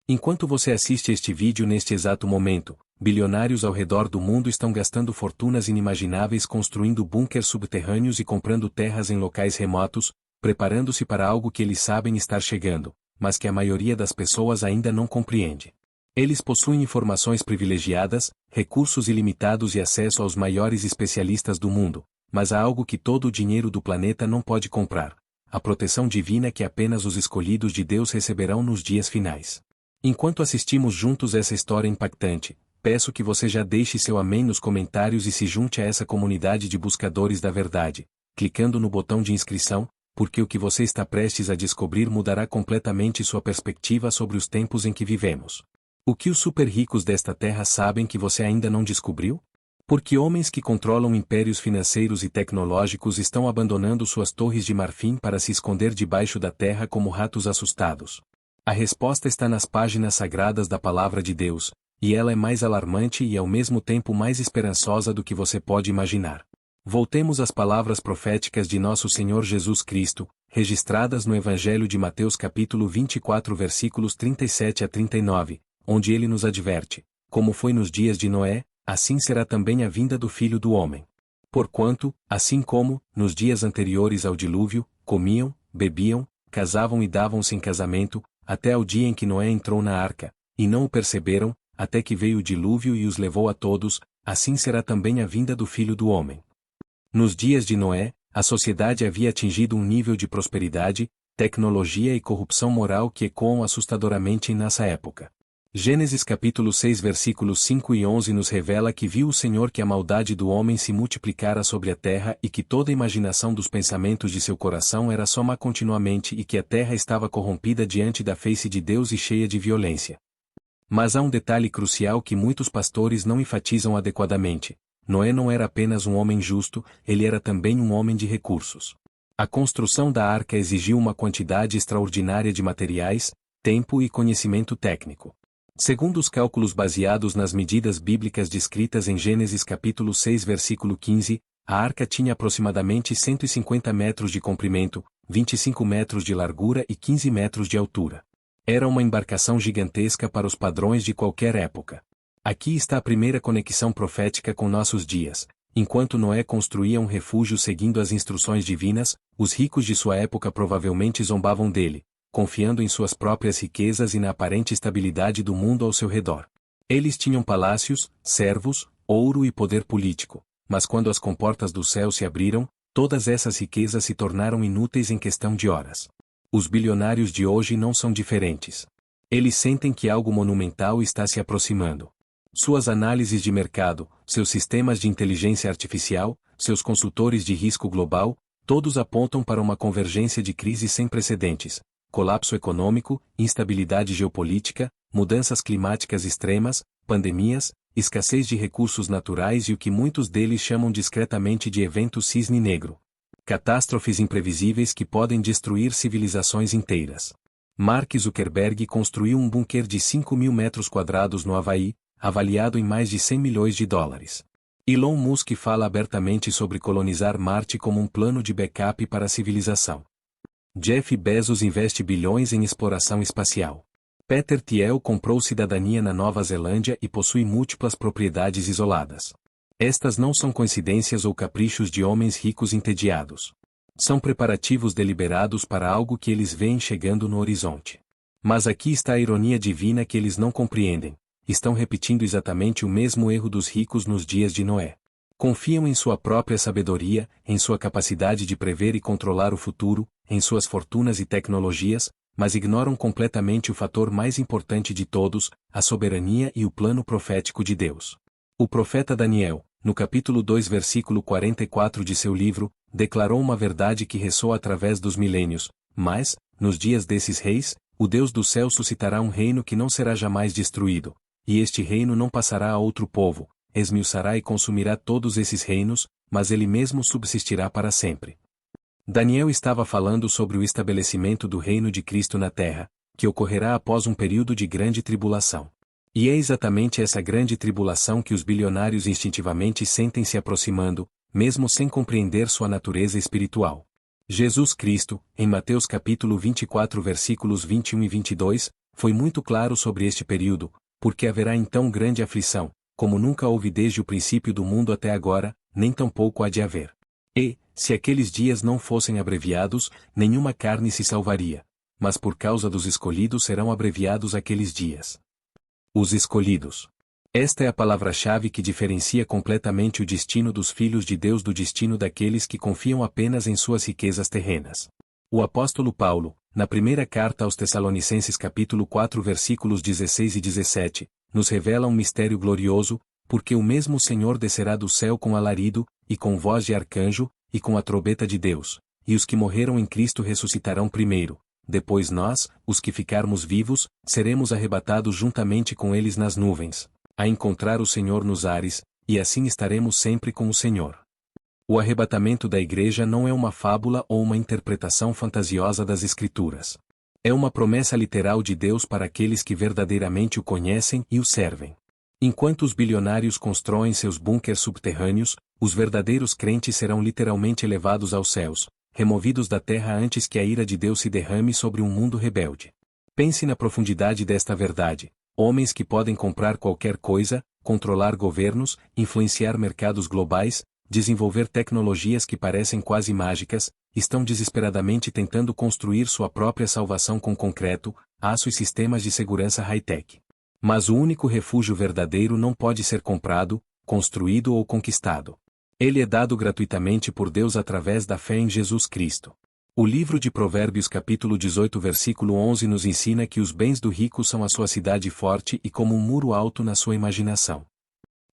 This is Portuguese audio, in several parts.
Enquanto você assiste este vídeo neste exato momento, bilionários ao redor do mundo estão gastando fortunas inimagináveis construindo bunkers subterrâneos e comprando terras em locais remotos, preparando-se para algo que eles sabem estar chegando, mas que a maioria das pessoas ainda não compreende. Eles possuem informações privilegiadas, recursos ilimitados e acesso aos maiores especialistas do mundo, mas há algo que todo o dinheiro do planeta não pode comprar: a proteção divina que apenas os escolhidos de Deus receberão nos dias finais. Enquanto assistimos juntos essa história impactante, peço que você já deixe seu amém nos comentários e se junte a essa comunidade de buscadores da verdade, clicando no botão de inscrição, porque o que você está prestes a descobrir mudará completamente sua perspectiva sobre os tempos em que vivemos. O que os super ricos desta terra sabem que você ainda não descobriu? Porque homens que controlam impérios financeiros e tecnológicos estão abandonando suas torres de marfim para se esconder debaixo da terra como ratos assustados. A resposta está nas páginas sagradas da Palavra de Deus, e ela é mais alarmante e ao mesmo tempo mais esperançosa do que você pode imaginar. Voltemos às palavras proféticas de nosso Senhor Jesus Cristo, registradas no Evangelho de Mateus capítulo 24 versículos 37 a 39, onde ele nos adverte: como foi nos dias de Noé, assim será também a vinda do Filho do Homem. Porquanto, assim como, nos dias anteriores ao dilúvio, comiam, bebiam, casavam e davam-se em casamento, até ao dia em que Noé entrou na arca, e não o perceberam, até que veio o dilúvio e os levou a todos, assim será também a vinda do Filho do Homem. Nos dias de Noé, a sociedade havia atingido um nível de prosperidade, tecnologia e corrupção moral que ecoam assustadoramente nessa época. Gênesis capítulo 6 versículos 5 e 11 nos revela que viu o Senhor que a maldade do homem se multiplicara sobre a terra e que toda a imaginação dos pensamentos de seu coração era só má continuamente e que a terra estava corrompida diante da face de Deus e cheia de violência. Mas há um detalhe crucial que muitos pastores não enfatizam adequadamente: Noé não era apenas um homem justo, ele era também um homem de recursos. A construção da arca exigiu uma quantidade extraordinária de materiais, tempo e conhecimento técnico. Segundo os cálculos baseados nas medidas bíblicas descritas em Gênesis capítulo 6 versículo 15, a arca tinha aproximadamente 150 metros de comprimento, 25 metros de largura e 15 metros de altura. Era uma embarcação gigantesca para os padrões de qualquer época. Aqui está a primeira conexão profética com nossos dias. Enquanto Noé construía um refúgio seguindo as instruções divinas, os ricos de sua época provavelmente zombavam dele, confiando em suas próprias riquezas e na aparente estabilidade do mundo ao seu redor. Eles tinham palácios, servos, ouro e poder político, mas quando as comportas do céu se abriram, todas essas riquezas se tornaram inúteis em questão de horas. Os bilionários de hoje não são diferentes. Eles sentem que algo monumental está se aproximando. Suas análises de mercado, seus sistemas de inteligência artificial, seus consultores de risco global, todos apontam para uma convergência de crises sem precedentes: colapso econômico, instabilidade geopolítica, mudanças climáticas extremas, pandemias, escassez de recursos naturais e o que muitos deles chamam discretamente de evento cisne negro. Catástrofes imprevisíveis que podem destruir civilizações inteiras. Mark Zuckerberg construiu um bunker de 5.000 metros quadrados no Havaí, avaliado em mais de 100 milhões de dólares. Elon Musk fala abertamente sobre colonizar Marte como um plano de backup para a civilização. Jeff Bezos investe bilhões em exploração espacial. Peter Thiel comprou cidadania na Nova Zelândia e possui múltiplas propriedades isoladas. Estas não são coincidências ou caprichos de homens ricos entediados. São preparativos deliberados para algo que eles veem chegando no horizonte. Mas aqui está a ironia divina que eles não compreendem: estão repetindo exatamente o mesmo erro dos ricos nos dias de Noé. Confiam em sua própria sabedoria, em sua capacidade de prever e controlar o futuro, em suas fortunas e tecnologias, mas ignoram completamente o fator mais importante de todos: a soberania e o plano profético de Deus. O profeta Daniel, no capítulo 2 versículo 44 de seu livro, declarou uma verdade que ressoa através dos milênios: mas, nos dias desses reis, o Deus do céu suscitará um reino que não será jamais destruído, e este reino não passará a outro povo, esmiuçará e consumirá todos esses reinos, mas ele mesmo subsistirá para sempre. Daniel estava falando sobre o estabelecimento do reino de Cristo na terra, que ocorrerá após um período de grande tribulação. E é exatamente essa grande tribulação que os bilionários instintivamente sentem se aproximando, mesmo sem compreender sua natureza espiritual. Jesus Cristo, em Mateus capítulo 24 versículos 21 e 22, foi muito claro sobre este período, porque haverá então grande aflição, como nunca houve desde o princípio do mundo até agora, nem tampouco há de haver. E, se aqueles dias não fossem abreviados, nenhuma carne se salvaria. Mas por causa dos escolhidos serão abreviados aqueles dias. Os escolhidos. Esta é a palavra-chave que diferencia completamente o destino dos filhos de Deus do destino daqueles que confiam apenas em suas riquezas terrenas. O apóstolo Paulo, na primeira carta aos Tessalonicenses capítulo 4 versículos 16 e 17, nos revela um mistério glorioso, porque o mesmo Senhor descerá do céu com alarido, e com voz de arcanjo, e com a trombeta de Deus, e os que morreram em Cristo ressuscitarão primeiro. Depois nós, os que ficarmos vivos, seremos arrebatados juntamente com eles nas nuvens, a encontrar o Senhor nos ares, e assim estaremos sempre com o Senhor. O arrebatamento da igreja não é uma fábula ou uma interpretação fantasiosa das Escrituras. É uma promessa literal de Deus para aqueles que verdadeiramente o conhecem e o servem. Enquanto os bilionários constroem seus bunkers subterrâneos, os verdadeiros crentes serão literalmente elevados aos céus, removidos da terra antes que a ira de Deus se derrame sobre um mundo rebelde. Pense na profundidade desta verdade. Homens que podem comprar qualquer coisa, controlar governos, influenciar mercados globais, desenvolver tecnologias que parecem quase mágicas, estão desesperadamente tentando construir sua própria salvação com concreto, aço e sistemas de segurança high-tech. Mas o único refúgio verdadeiro não pode ser comprado, construído ou conquistado. Ele é dado gratuitamente por Deus através da fé em Jesus Cristo. O livro de Provérbios capítulo 18 versículo 11 nos ensina que os bens do rico são a sua cidade forte e como um muro alto na sua imaginação.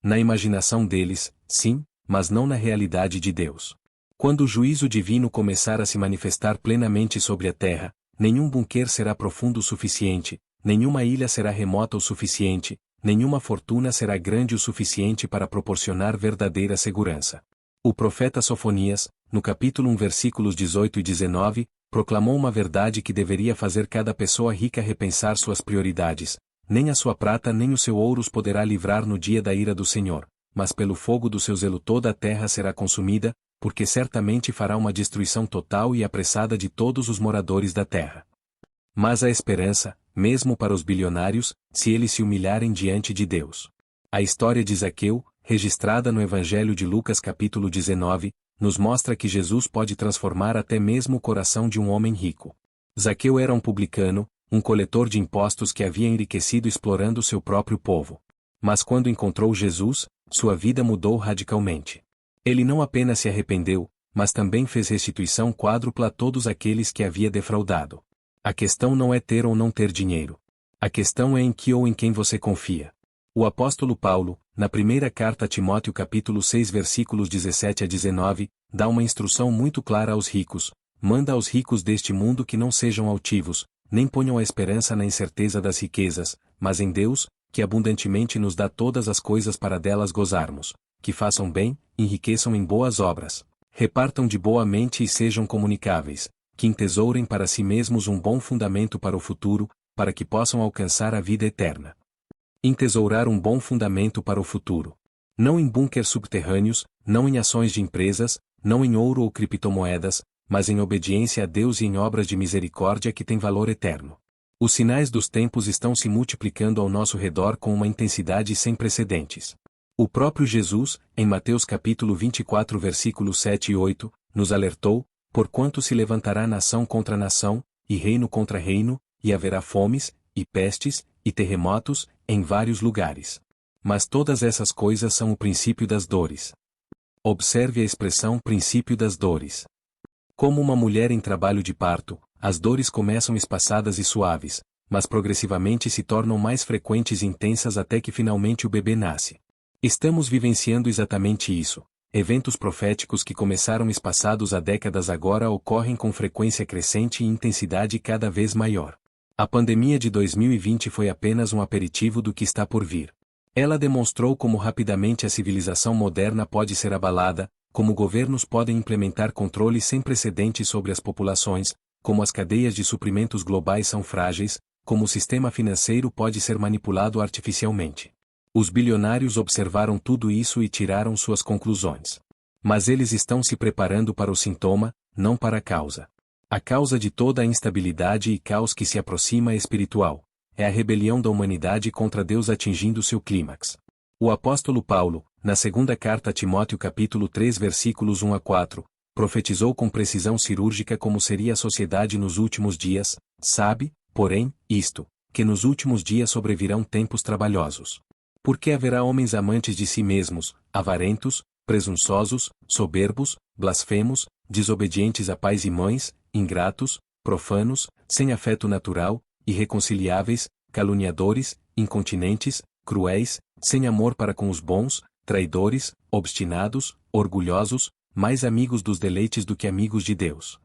Na imaginação deles, sim, mas não na realidade de Deus. Quando o juízo divino começar a se manifestar plenamente sobre a terra, nenhum bunker será profundo o suficiente, nenhuma ilha será remota o suficiente, nenhuma fortuna será grande o suficiente para proporcionar verdadeira segurança. O profeta Sofonias, no capítulo 1 versículos 18 e 19, proclamou uma verdade que deveria fazer cada pessoa rica repensar suas prioridades. Nem a sua prata nem o seu ouro os poderá livrar no dia da ira do Senhor, mas pelo fogo do seu zelo toda a terra será consumida, porque certamente fará uma destruição total e apressada de todos os moradores da terra. Mas há esperança, mesmo para os bilionários, se eles se humilharem diante de Deus. A história de Zaqueu, registrada no Evangelho de Lucas capítulo 19, nos mostra que Jesus pode transformar até mesmo o coração de um homem rico. Zaqueu era um publicano, um coletor de impostos que havia enriquecido explorando seu próprio povo. Mas quando encontrou Jesus, sua vida mudou radicalmente. Ele não apenas se arrependeu, mas também fez restituição quádrupla a todos aqueles que havia defraudado. A questão não é ter ou não ter dinheiro. A questão é em que ou em quem você confia. O apóstolo Paulo, na primeira carta a Timóteo capítulo 6 versículos 17 a 19, dá uma instrução muito clara aos ricos. Manda aos ricos deste mundo que não sejam altivos, nem ponham a esperança na incerteza das riquezas, mas em Deus, que abundantemente nos dá todas as coisas para delas gozarmos, que façam bem, enriqueçam em boas obras, repartam de boa mente e sejam comunicáveis, que entesourem para si mesmos um bom fundamento para o futuro, para que possam alcançar a vida eterna. Entesourar um bom fundamento para o futuro. Não em bunkers subterrâneos, não em ações de empresas, não em ouro ou criptomoedas, mas em obediência a Deus e em obras de misericórdia que têm valor eterno. Os sinais dos tempos estão se multiplicando ao nosso redor com uma intensidade sem precedentes. O próprio Jesus, em Mateus capítulo 24 versículos 7 e 8, nos alertou, porquanto se levantará nação contra nação, e reino contra reino, e haverá fomes, e pestes, e terremotos, em vários lugares. Mas todas essas coisas são o princípio das dores. Observe a expressão princípio das dores. Como uma mulher em trabalho de parto, as dores começam espaçadas e suaves, mas progressivamente se tornam mais frequentes e intensas até que finalmente o bebê nasce. Estamos vivenciando exatamente isso. Eventos proféticos que começaram espaçados há décadas agora ocorrem com frequência crescente e intensidade cada vez maior. A pandemia de 2020 foi apenas um aperitivo do que está por vir. Ela demonstrou como rapidamente a civilização moderna pode ser abalada, como governos podem implementar controles sem precedentes sobre as populações, como as cadeias de suprimentos globais são frágeis, como o sistema financeiro pode ser manipulado artificialmente. Os bilionários observaram tudo isso e tiraram suas conclusões. Mas eles estão se preparando para o sintoma, não para a causa. A causa de toda a instabilidade e caos que se aproxima é espiritual. é a rebelião da humanidade contra Deus atingindo seu clímax. O apóstolo Paulo, na segunda carta a Timóteo capítulo 3 versículos 1 a 4, profetizou com precisão cirúrgica como seria a sociedade nos últimos dias, sabe, porém, isto, que nos últimos dias sobrevirão tempos trabalhosos. Porque haverá homens amantes de si mesmos, avarentos, presunçosos, soberbos, blasfemos, desobedientes a pais e mães, ingratos, profanos, sem afeto natural, irreconciliáveis, caluniadores, incontinentes, cruéis, sem amor para com os bons, traidores, obstinados, orgulhosos, mais amigos dos deleites do que amigos de Deus.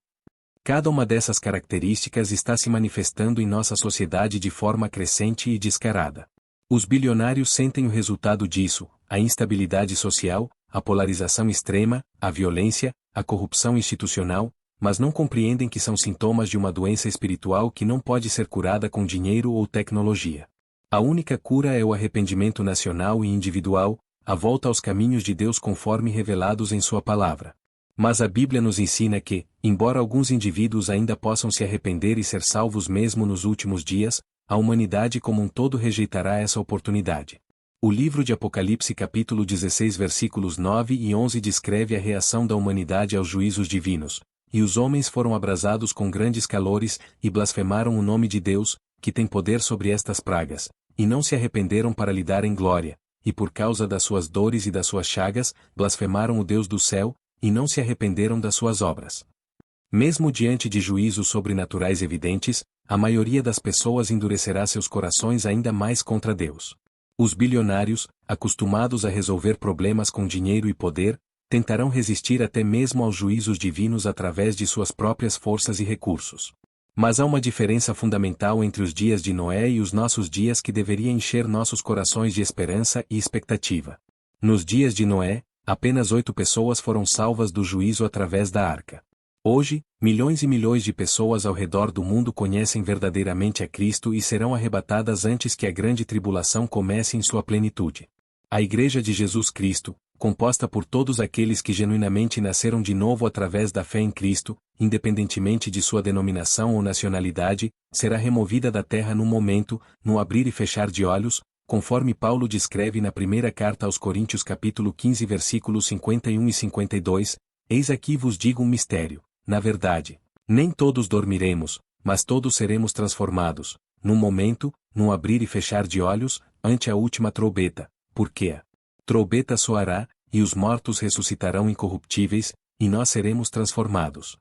Cada uma dessas características está se manifestando em nossa sociedade de forma crescente e descarada. Os bilionários sentem o resultado disso, a instabilidade social, a polarização extrema, a violência, a corrupção institucional, mas não compreendem que são sintomas de uma doença espiritual que não pode ser curada com dinheiro ou tecnologia. A única cura é o arrependimento nacional e individual, a volta aos caminhos de Deus conforme revelados em Sua palavra. Mas a Bíblia nos ensina que, embora alguns indivíduos ainda possam se arrepender e ser salvos mesmo nos últimos dias, a humanidade como um todo rejeitará essa oportunidade. O livro de Apocalipse capítulo 16 versículos 9 e 11 descreve a reação da humanidade aos juízos divinos, e os homens foram abrasados com grandes calores, e blasfemaram o nome de Deus, que tem poder sobre estas pragas, e não se arrependeram para lhe darem glória, e por causa das suas dores e das suas chagas, blasfemaram o Deus do céu, e não se arrependeram das suas obras. Mesmo diante de juízos sobrenaturais evidentes, a maioria das pessoas endurecerá seus corações ainda mais contra Deus. Os bilionários, acostumados a resolver problemas com dinheiro e poder, tentarão resistir até mesmo aos juízos divinos através de suas próprias forças e recursos. Mas há uma diferença fundamental entre os dias de Noé e os nossos dias que deveria encher nossos corações de esperança e expectativa. Nos dias de Noé, apenas 8 pessoas foram salvas do juízo através da arca. Hoje, milhões e milhões de pessoas ao redor do mundo conhecem verdadeiramente a Cristo e serão arrebatadas antes que a grande tribulação comece em sua plenitude. A Igreja de Jesus Cristo, composta por todos aqueles que genuinamente nasceram de novo através da fé em Cristo, independentemente de sua denominação ou nacionalidade, será removida da terra num momento, no abrir e fechar de olhos, conforme Paulo descreve na primeira carta aos Coríntios capítulo 15 versículos 51 e 52, eis aqui vos digo um mistério. Na verdade, nem todos dormiremos, mas todos seremos transformados, num momento, num abrir e fechar de olhos, ante a última trombeta, porque a trombeta soará, e os mortos ressuscitarão incorruptíveis, e nós seremos transformados.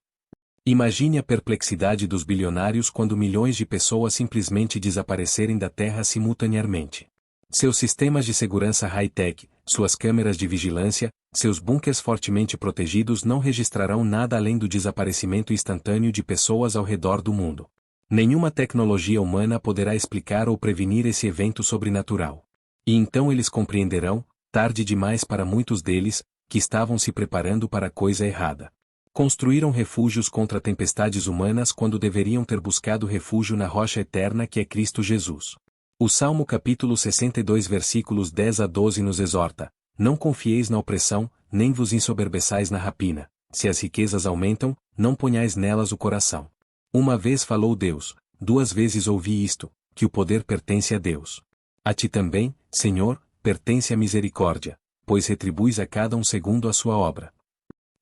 Imagine a perplexidade dos bilionários quando milhões de pessoas simplesmente desaparecerem da Terra simultaneamente. Seus sistemas de segurança high-tech, suas câmeras de vigilância, seus bunkers fortemente protegidos não registrarão nada além do desaparecimento instantâneo de pessoas ao redor do mundo. Nenhuma tecnologia humana poderá explicar ou prevenir esse evento sobrenatural. E então eles compreenderão, tarde demais para muitos deles, que estavam se preparando para a coisa errada. Construíram refúgios contra tempestades humanas quando deveriam ter buscado refúgio na rocha eterna que é Cristo Jesus. O Salmo capítulo 62 versículos 10 a 12 nos exorta: não confieis na opressão, nem vos ensoberbeçais na rapina. Se as riquezas aumentam, não ponhais nelas o coração. Uma vez falou Deus, 2 vezes ouvi isto, que o poder pertence a Deus. A ti também, Senhor, pertence a misericórdia, pois retribuis a cada um segundo a sua obra.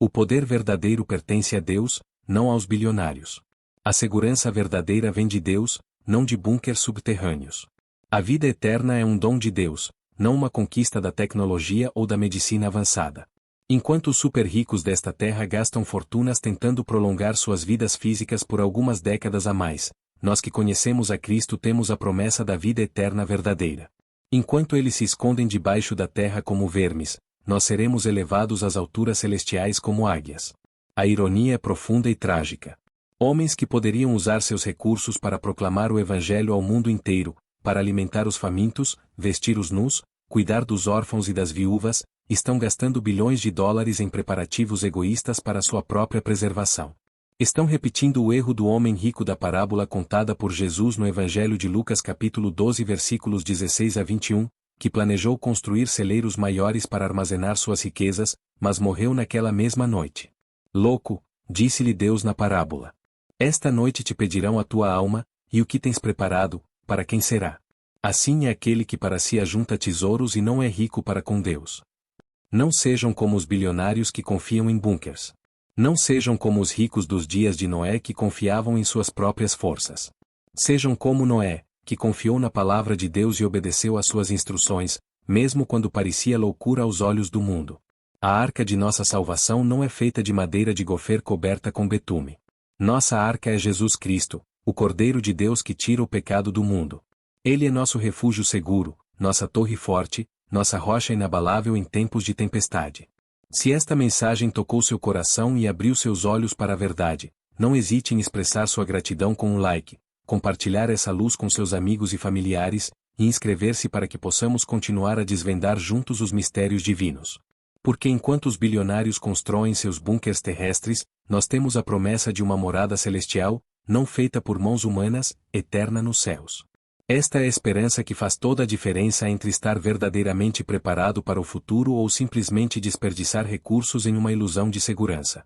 O poder verdadeiro pertence a Deus, não aos bilionários. A segurança verdadeira vem de Deus, não de bunkers subterrâneos. A vida eterna é um dom de Deus, não uma conquista da tecnologia ou da medicina avançada. Enquanto os super-ricos desta terra gastam fortunas tentando prolongar suas vidas físicas por algumas décadas a mais, nós que conhecemos a Cristo temos a promessa da vida eterna verdadeira. Enquanto eles se escondem debaixo da terra como vermes, nós seremos elevados às alturas celestiais como águias. A ironia é profunda e trágica. Homens que poderiam usar seus recursos para proclamar o Evangelho ao mundo inteiro, para alimentar os famintos, vestir os nus, cuidar dos órfãos e das viúvas, estão gastando bilhões de dólares em preparativos egoístas para sua própria preservação. Estão repetindo o erro do homem rico da parábola contada por Jesus no Evangelho de Lucas capítulo 12 versículos 16 a 21, que planejou construir celeiros maiores para armazenar suas riquezas, mas morreu naquela mesma noite. Louco, disse-lhe Deus na parábola. Esta noite te pedirão a tua alma, e o que tens preparado, para quem será? Assim é aquele que para si ajunta tesouros e não é rico para com Deus. Não sejam como os bilionários que confiam em bunkers. Não sejam como os ricos dos dias de Noé que confiavam em suas próprias forças. Sejam como Noé, que confiou na palavra de Deus e obedeceu às suas instruções, mesmo quando parecia loucura aos olhos do mundo. A arca de nossa salvação não é feita de madeira de gofer coberta com betume. Nossa arca é Jesus Cristo, o Cordeiro de Deus que tira o pecado do mundo. Ele é nosso refúgio seguro, nossa torre forte, nossa rocha inabalável em tempos de tempestade. Se esta mensagem tocou seu coração e abriu seus olhos para a verdade, não hesite em expressar sua gratidão com um like, compartilhar essa luz com seus amigos e familiares, e inscrever-se para que possamos continuar a desvendar juntos os mistérios divinos. Porque enquanto os bilionários constroem seus bunkers terrestres, nós temos a promessa de uma morada celestial, não feita por mãos humanas, eterna nos céus. Esta é a esperança que faz toda a diferença entre estar verdadeiramente preparado para o futuro ou simplesmente desperdiçar recursos em uma ilusão de segurança.